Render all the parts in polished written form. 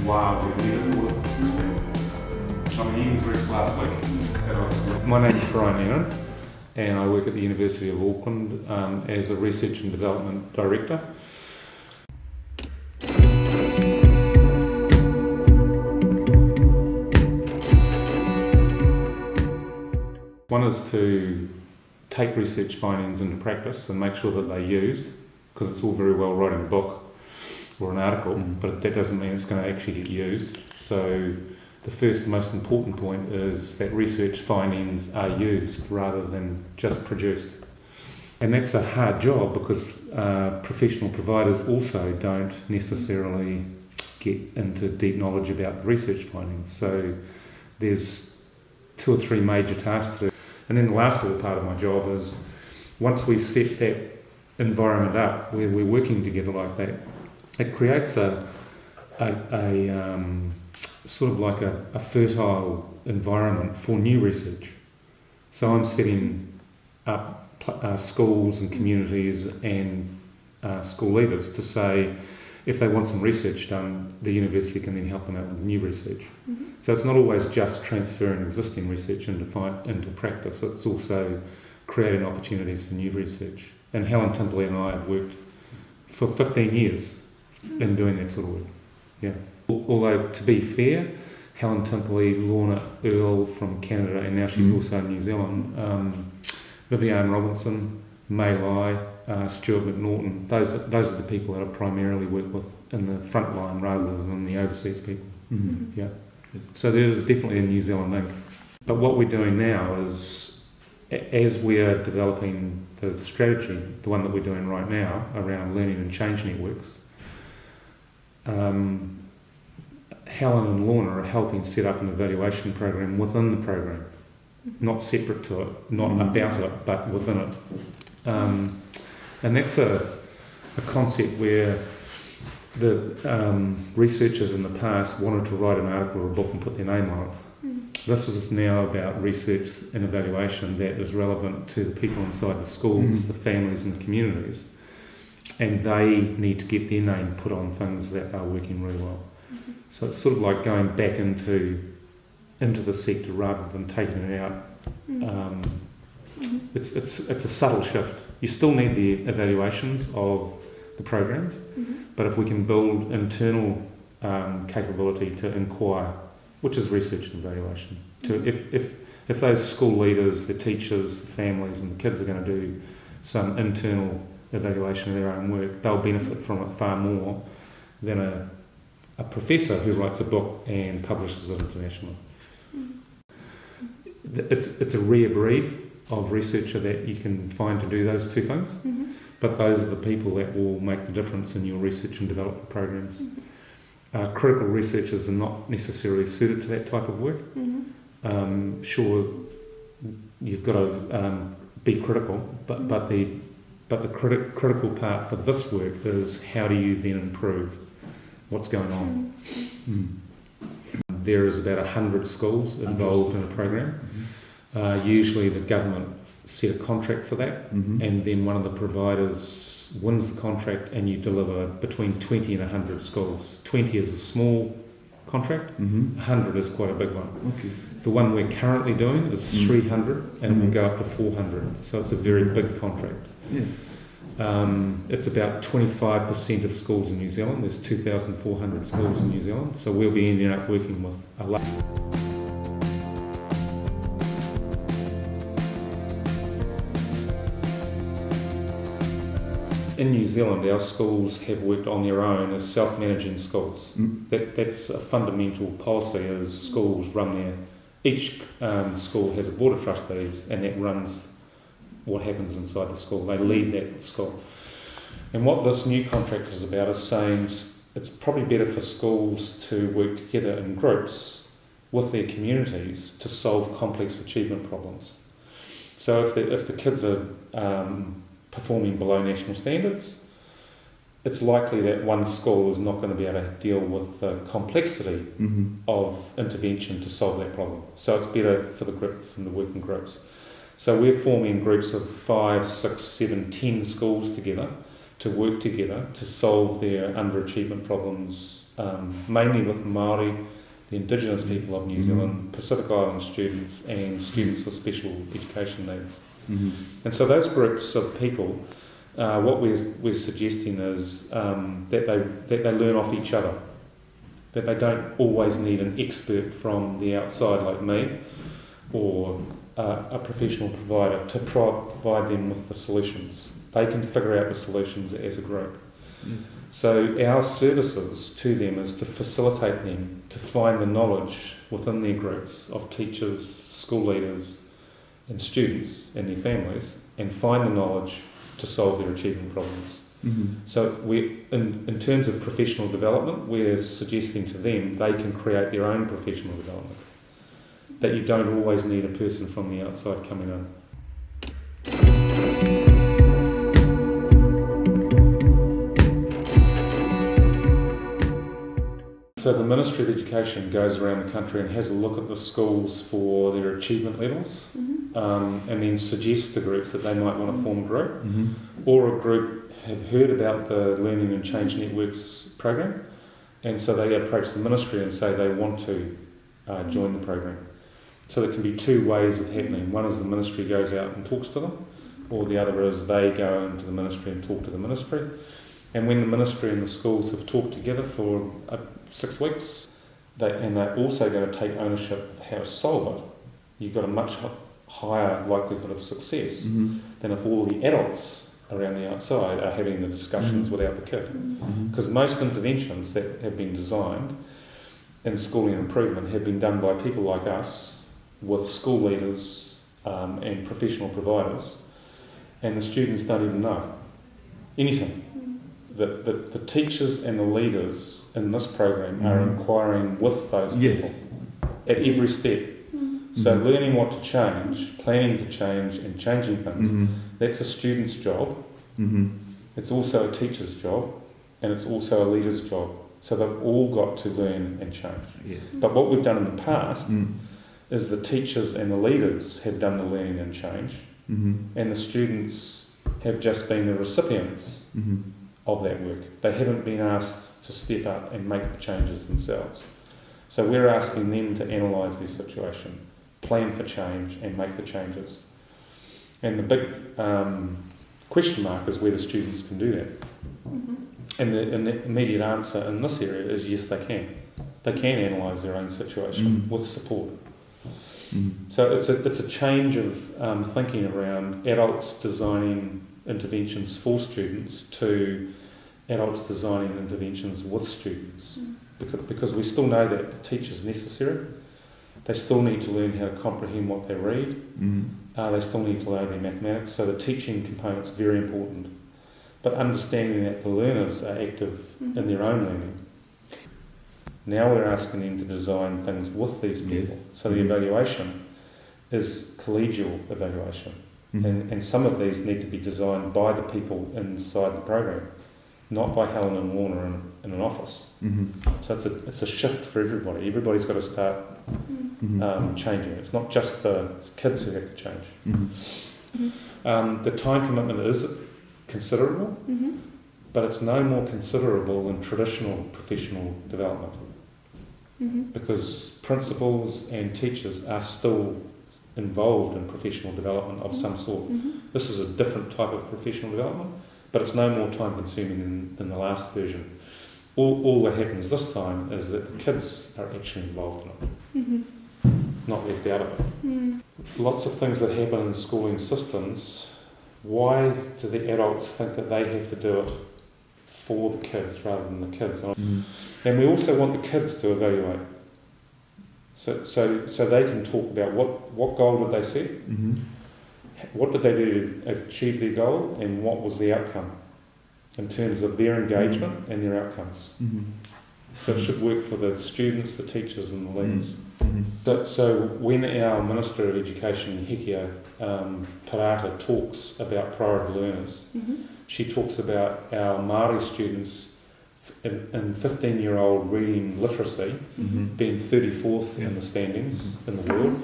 Wow, did you need it for? I'm in Greece last week. My name is Brian Annan, and I work at the University of Auckland as a research and development director. One is to take research findings into practice and make sure that they're used, because it's all very well writing a book or an article, but that doesn't mean it's going to actually get used. So the first and most important point is that research findings are used rather than just produced. And that's a hard job because professional providers also don't necessarily get into deep knowledge about the research findings. So there's 2 or 3 major tasks to do. And then the last little part of my job is once we set that environment up where we're working together like that, it creates a sort of like a fertile environment for new research. So I'm setting up schools and communities and school leaders to say if they want some research done, the university can then help them out with new research. Mm-hmm. So it's not always just transferring existing research into practice, it's also creating opportunities for new research. And Helen Timperley and I have worked for 15 years in doing that sort of work. Yeah. Although, to be fair, Helen Timperley, Lorna Earle from Canada, and now she's also in New Zealand, Viviane Robinson, May Lai, Stuart McNaughton, those are the people that I primarily work with in the front line rather than the overseas people. Mm-hmm. Yeah. So there's definitely a New Zealand link. But what we're doing now is, as we are developing the strategy, the one that we're doing right now around learning and change networks, Helen and Lorna are helping set up an evaluation program within the program, not separate to it, not about it, but within it. And that's a concept where the researchers in the past wanted to write an article or a book and put their name on it. This is now about research and evaluation that is relevant to the people inside the schools, the families and the communities, and they need to get their name put on things that are working really well. So it's sort of like going back into the sector rather than taking it out. It's a subtle shift. You still need the evaluations of the programs, but if we can build internal capability to inquire, which is research and evaluation, if those school leaders, the teachers, the families and the kids are going to do some internal evaluation of their own work, they'll benefit from it far more than a professor who writes a book and publishes it internationally. It's a rare breed of researcher that you can find to do those two things, but those are the people that will make the difference in your research and development programs. Critical researchers are not necessarily suited to that type of work. Sure, you've got to be critical, but the critical part for this work is how do you then improve what's going on. There is about 100 schools involved in a program. Usually the government set a contract for that, and then one of the providers wins the contract and you deliver between 20 and 100 schools. 20 is a small contract, 100 is quite a big one. Okay. The one we're currently doing is 300 and will go up to 400, so it's a very big contract. Yeah. It's about 25% of schools in New Zealand. There's 2,400 schools in New Zealand, so we'll be ending up working with a lot. In New Zealand, our schools have worked on their own as self-managing schools. That's a fundamental policy, as schools run their... Each school has a board of trustees and that runs what happens inside the school. They lead that school. And what this new contract is about is saying it's probably better for schools to work together in groups with their communities to solve complex achievement problems. So if the kids are performing below national standards, it's likely that one school is not going to be able to deal with the complexity of intervention to solve that problem. So it's better for the group from the working groups. So we're forming groups of 5, 6, 7, 10 schools together to work together to solve their underachievement problems mainly with Māori, the Indigenous people of New Zealand, Pacific Island students, and students with special education needs. And so those groups of people, what we're suggesting is that they learn off each other, that they don't always need an expert from the outside like me or a professional provider to provide them with the solutions. They can figure out the solutions as a group. So our services to them is to facilitate them to find the knowledge within their groups of teachers, school leaders and students and their families, and find the knowledge to solve their achievement problems. So we, in terms of professional development, we're suggesting to them they can create their own professional development, that you don't always need a person from the outside coming in. So the Ministry of Education goes around the country and has a look at the schools for their achievement levels, and then suggests to groups that they might want to form a group, or a group have heard about the Learning and Change Networks program, and so they approach the Ministry and say they want to join the program. So there can be two ways of happening. One is the Ministry goes out and talks to them, or the other is they go into the Ministry and talk to the Ministry. And when the Ministry and the schools have talked together for 6 weeks, they're also going to take ownership of how to solve it, you've got a much higher likelihood of success than if all the adults around the outside are having the discussions without the kid. Because most interventions that have been designed in schooling improvement have been done by people like us with school leaders and professional providers, and the students don't even know anything. The teachers and the leaders in this program are inquiring with those people at every step. So learning what to change, planning to change and changing things, that's a student's job. It's also a teacher's job, and it's also a leader's job. So they've all got to learn and change. But what we've done in the past is the teachers and the leaders have done the learning and change, and the students have just been the recipients of that work. They haven't been asked to step up and make the changes themselves. So we're asking them to analyse their situation, plan for change and make the changes. And the big question mark is whether students can do that. And the immediate answer in this area is yes, they can. They can analyse their own situation with support. So it's a change of thinking around adults designing interventions for students to adults designing interventions with students, because we still know that the teacher's necessary. They still need to learn how to comprehend what they read. They still need to learn their mathematics, so the teaching component's very important. But understanding that the learners are active in their own learning. Now we're asking them to design things with these people. So the evaluation is collegial evaluation. And some of these need to be designed by the people inside the program, not by Helen and Warner in an office. So it's a shift for everybody. Everybody's got to start changing. It's not just the kids who have to change. The time commitment is considerable, but it's no more considerable than traditional professional development, because principals and teachers are still involved in professional development of some sort. This is a different type of professional development, but it's no more time consuming than the last version. All that happens this time is that the kids are actually involved in it, not left out of it. Lots of things that happen in schooling systems, why do the adults think that they have to do it for the kids rather than the kids? And we also want the kids to evaluate. So they can talk about what goal did they set, what did they do to achieve their goal, and what was the outcome in terms of their engagement and their outcomes. So it should work for the students, the teachers and the leaders. So when our Minister of Education, Hekia Parata, talks about priority learners, she talks about our Māori students in 15-year-old reading literacy being 34th in the standings in the world,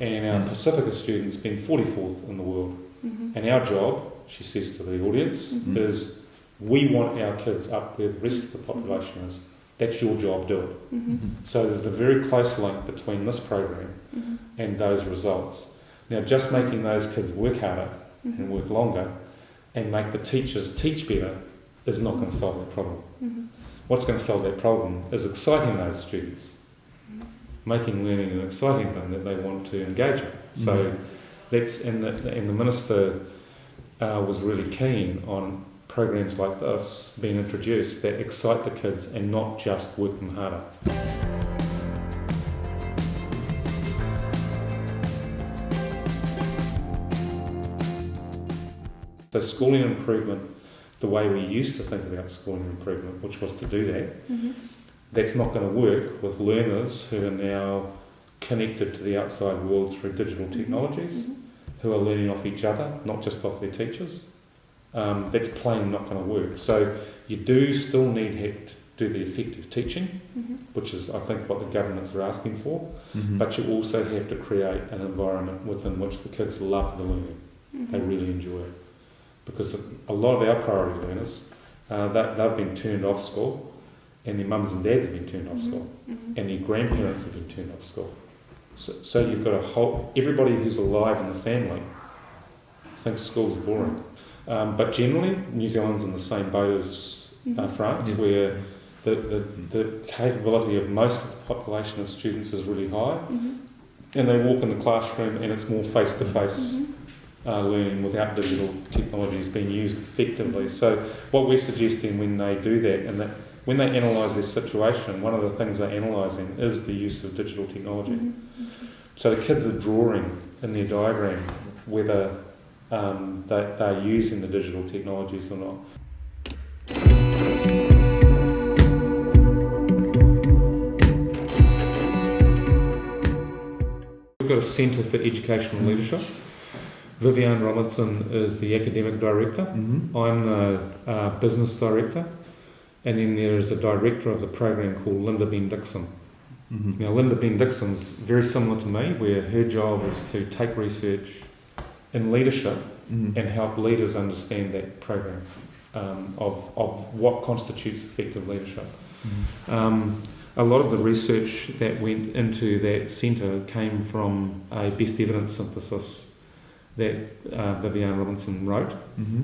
and our Pacifica students being 44th in the world. And our job, she says to the audience, is we want our kids up where the rest of the population is. That's your job, do it. Mm-hmm. So there's a very close link between this program Mm-hmm. and those results. Now, just making those kids work harder and work longer and make the teachers teach better is not going to solve that problem. Mm-hmm. What's going to solve that problem is exciting those students, making learning an exciting thing that they want to engage in. So that's, and the minister was really keen on programs like this being introduced that excite the kids and not just work them harder. So schooling improvement, the way we used to think about schooling improvement, which was to do that, that's not going to work with learners who are now connected to the outside world through digital technologies, who are learning off each other, not just off their teachers. That's plain not going to work. So you do still need to do the effective teaching, which is, I think, what the governments are asking for, but you also have to create an environment within which the kids love the learning. They really enjoy it. Because a lot of our priority learners, they've been turned off school, and their mums and dads have been turned off school, and their grandparents have been turned off school. So you've got a whole, everybody who's alive in the family thinks schools are boring. But generally, New Zealand's in the same boat as France, where the capability of most of the population of students is really high, and they walk in the classroom and it's more face-to-face learning without digital technologies being used effectively. So what we're suggesting when they do that, and that when they analyse their situation, one of the things they're analysing is the use of digital technology. So the kids are drawing in their diagram whether they're using the digital technologies or not. We've got a Centre for Educational Leadership. Viviane Robinson is the academic director. I'm the business director. And then there is a director of the program called Linda Ben-Dixon. Now, Linda Ben-Dixon's very similar to me, where her job is to take research in leadership and help leaders understand that program of what constitutes effective leadership. A lot of the research that went into that centre came from a best evidence synthesis that Viviane Robinson wrote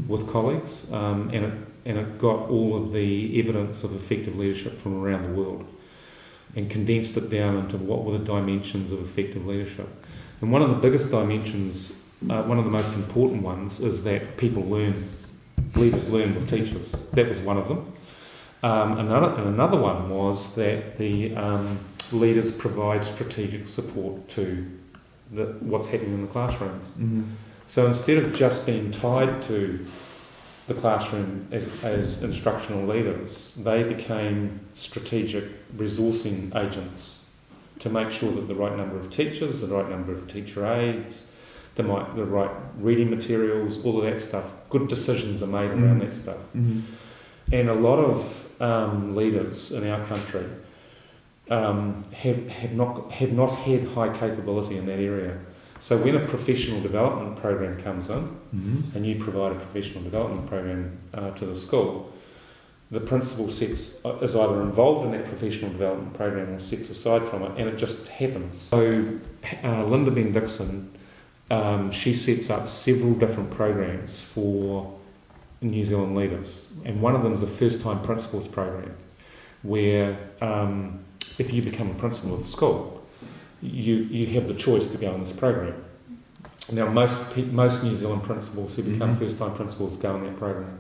with colleagues, and it got all of the evidence of effective leadership from around the world and condensed it down into what were the dimensions of effective leadership. And one of the biggest dimensions, one of the most important ones, is that people learn, leaders learn with teachers. That was one of them. Another one was that the leaders provide strategic support to what's happening in the classrooms. So instead of just being tied to the classroom as instructional leaders, they became strategic resourcing agents to make sure that the right number of teachers, the right number of teacher aides, the right reading materials, all of that stuff, good decisions are made around that stuff. And a lot of leaders in our country have not had high capability in that area. So when a professional development program comes in, and you provide a professional development program to the school, the principal is either involved in that professional development program or sets aside from it, and it just happens. So Linda Ben-Dixon, she sets up several different programs for New Zealand leaders, and one of them is a first-time principals program, where if you become a principal of the school, you have the choice to go on this program. Now, most New Zealand principals who become first-time principals go on that program,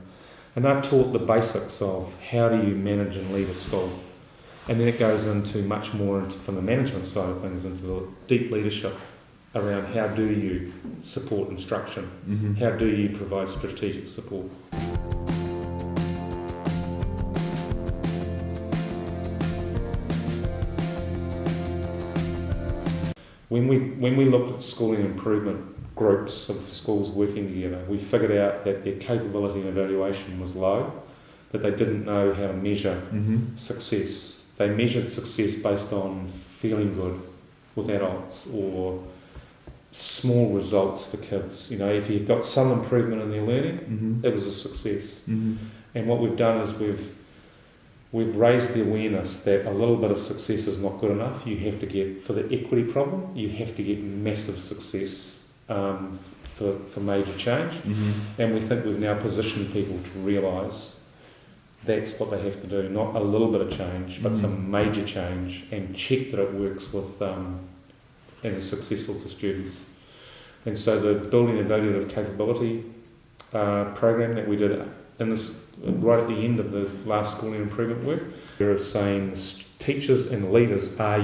and they're taught the basics of how do you manage and lead a school, and then it goes into much more from the management side of things, into the deep leadership around how do you support instruction, how do you provide strategic support. When we looked at schooling improvement groups of schools working together, we figured out that their capability and evaluation was low, that they didn't know how to measure success. They measured success based on feeling good with adults or small results for kids. You know, if you've got some improvement in their learning, it was a success. And what we've done is we've raised the awareness that a little bit of success is not good enough. You have to get, for the equity problem, you have to get massive success for major change. And we think we've now positioned people to realise that's what they have to do, not a little bit of change, but some major change, and check that it works with and is successful for students. And so the building evaluative capability program that we did in this right at the end of the last schooling improvement work, we're saying teachers and leaders are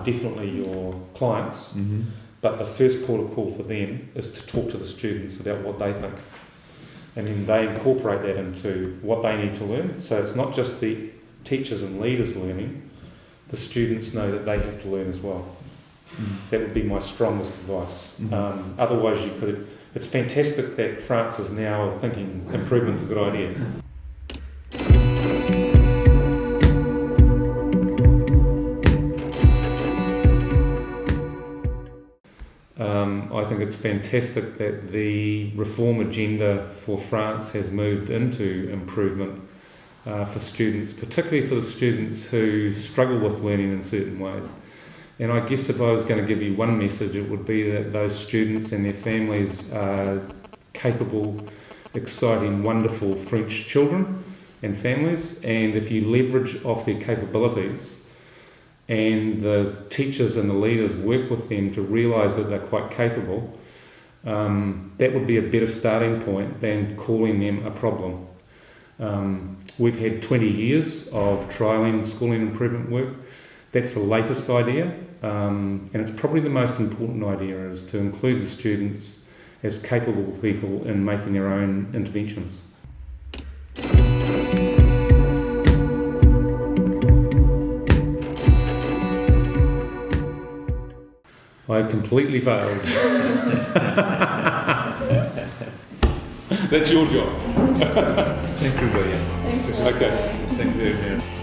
definitely your clients, but the first port of call for them is to talk to the students about what they think. And then they incorporate that into what they need to learn. So it's not just the teachers and leaders learning, the students know that they have to learn as well. That would be my strongest advice. Otherwise it's fantastic that France is now thinking improvement's a good idea. I think it's fantastic that the reform agenda for France has moved into improvement for students, particularly for the students who struggle with learning in certain ways. And I guess if I was going to give you one message, it would be that those students and their families are capable, exciting, wonderful French children and families, and if you leverage off their capabilities and the teachers and the leaders work with them to realise that they're quite capable, that would be a better starting point than calling them a problem. We've had 20 years of trialling schooling improvement work. That's the latest idea, and it's probably the most important idea, is to include the students as capable people in making their own interventions. I completely failed. That's your job. Thank you, William. Thanks a lot. Okay. Thank you very much.